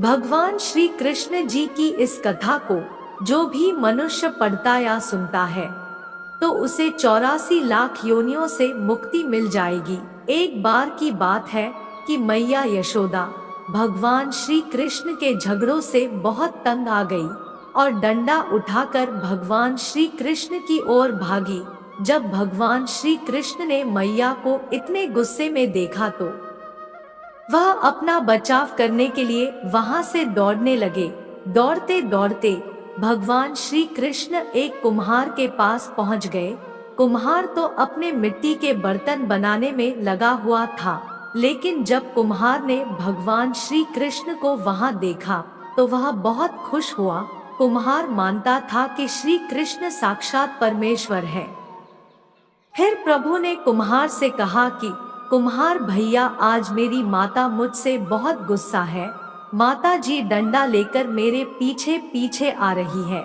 भगवान श्री कृष्ण जी की इस कथा को जो भी मनुष्य पढ़ता या सुनता है तो उसे 84 लाख योनियों से मुक्ति मिल जाएगी। एक बार की बात है कि मैया यशोदा भगवान श्री कृष्ण के झगड़ों से बहुत तंग आ गई और डंडा उठाकर भगवान श्री कृष्ण की ओर भागी। जब भगवान श्री कृष्ण ने मैया को इतने गुस्से में देखा तो वह अपना बचाव करने के लिए वहां से दौड़ने लगे। दौड़ते दौड़ते भगवान श्री कृष्ण एक कुम्हार के पास पहुंच गए। कुम्हार तो अपने मिट्टी के बर्तन बनाने में लगा हुआ था, लेकिन जब कुम्हार ने भगवान श्री कृष्ण को वहां देखा तो वह बहुत खुश हुआ। कुम्हार मानता था कि श्री कृष्ण साक्षात परमेश्वर है। फिर प्रभु ने कुम्हार से कहा कि कुम्हार भैया, आज मेरी माता मुझसे बहुत गुस्सा है। माता जी डंडा लेकर मेरे पीछे पीछे आ रही है।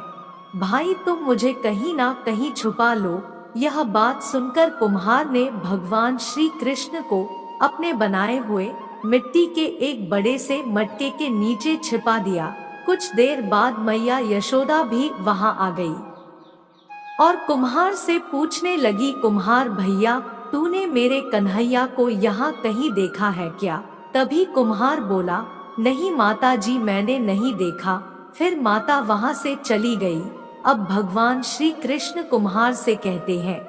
भाई तुम मुझे कहीं ना कहीं छुपा लो। यह बात सुनकर कुम्हार ने भगवान श्री कृष्ण को अपने बनाए हुए मिट्टी के एक बड़े से मटके के नीचे छिपा दिया। कुछ देर बाद मैया यशोदा भी वहां आ गई और कुम्हार से पूछने लगी, कुम्हार भैया, तूने मेरे कन्हैया को यहाँ कहीं देखा है क्या? तभी कुम्हार बोला, नहीं माता जी, मैंने नहीं देखा। फिर माता वहां से चली गई। अब भगवान श्री कृष्ण कुम्हार से कहते हैं,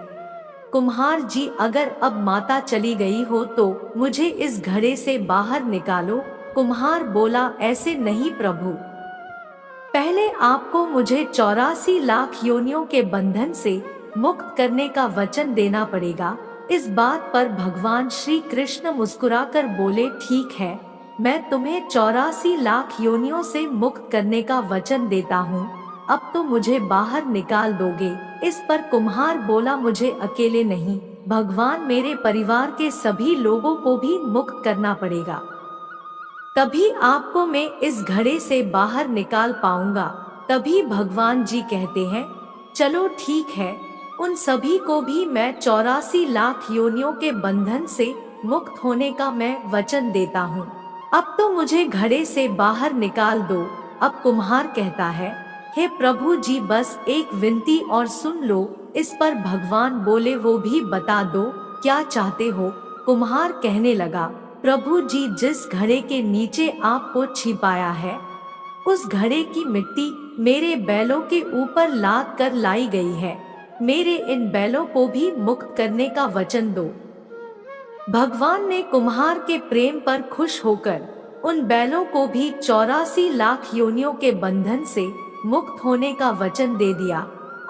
कुम्हार जी, अगर अब माता चली गई हो तो मुझे इस घड़े से बाहर निकालो। कुम्हार बोला, ऐसे नहीं प्रभु, पहले आपको मुझे 84 लाख योनियों के बंधन से मुक्त करने का वचन देना पड़ेगा। इस बात पर भगवान श्री कृष्ण मुस्कुराकर बोले, ठीक है, मैं तुम्हें 84 लाख योनियों से मुक्त करने का वचन देता हूँ। अब तो मुझे बाहर निकाल दोगे? इस पर कुम्हार बोला, मुझे अकेले नहीं, भगवान मेरे परिवार के सभी लोगों को भी मुक्त करना पड़ेगा, तभी आपको मैं इस घड़े से बाहर निकाल पाऊंगा। तभी भगवान जी कहते हैं, चलो ठीक है, उन सभी को भी मैं 84 लाख योनियों के बंधन से मुक्त होने का मैं वचन देता हूँ। अब तो मुझे घड़े से बाहर निकाल दो। अब कुम्हार कहता है, हे प्रभु जी, बस एक विनती और सुन लो। इस पर भगवान बोले, वो भी बता दो, क्या चाहते हो? कुम्हार कहने लगा, प्रभु जी, जिस घड़े के नीचे आपको छिपाया है उस घड़े की मिट्टी मेरे बैलों के ऊपर लाद कर लाई गई है। मेरे इन बैलों को भी मुक्त करने का वचन दो। भगवान ने कुम्हार के प्रेम पर खुश होकर उन बैलों को भी 84 लाख योनियों के बंधन से मुक्त होने का वचन दे दिया।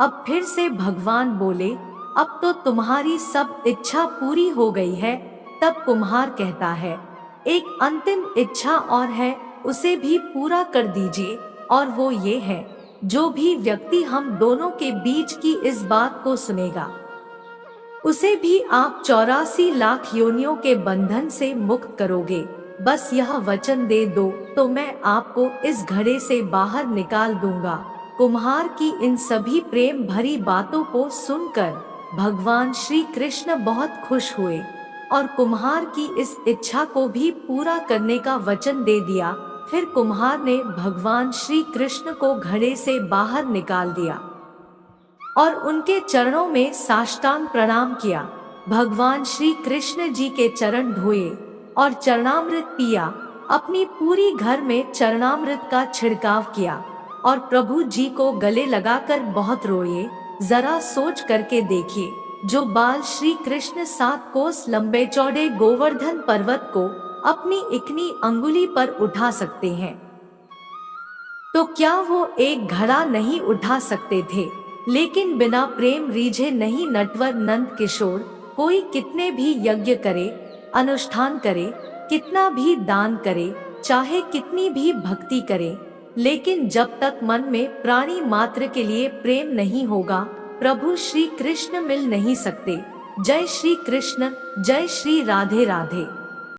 अब फिर से भगवान बोले, अब तो तुम्हारी सब इच्छा पूरी हो गई है। तब कुम्हार कहता है, एक अंतिम इच्छा और है, उसे भी पूरा कर दीजिए, और वो ये है, जो भी व्यक्ति हम दोनों के बीच की इस बात को सुनेगा उसे भी आप 84 लाख योनियों के बंधन से मुक्त करोगे। बस यह वचन दे दो तो मैं आपको इस घड़े से बाहर निकाल दूंगा। कुम्हार की इन सभी प्रेम भरी बातों को सुनकर भगवान श्री कृष्ण बहुत खुश हुए और कुम्हार की इस इच्छा को भी पूरा करने का वचन दे दिया। फिर कुम्हार ने भगवान श्री कृष्ण को घड़े से बाहर निकाल दिया और उनके चरणों में साष्टांग प्रणाम किया। भगवान श्री कृष्ण जी के चरण धोए और चरणामृत पिया। अपनी पूरी घर में चरणामृत का छिड़काव किया और प्रभु जी को गले लगाकर बहुत रोए। जरा सोच करके देखिए, जो बाल श्री कृष्ण 7 कोस लंबे चौड़े गोवर्धन पर्वत को अपनी इकनी अंगुली पर उठा सकते हैं, तो क्या वो एक घड़ा नहीं उठा सकते थे? लेकिन बिना प्रेम रीझे नहीं नटवर नंद किशोर। कोई कितने भी यज्ञ करे, अनुष्ठान करे, कितना भी दान करे, चाहे कितनी भी भक्ति करे, लेकिन जब तक मन में प्राणी मात्र के लिए प्रेम नहीं होगा, प्रभु श्री कृष्ण मिल नहीं सकते। जय श्री कृष्ण, जय श्री राधे राधे।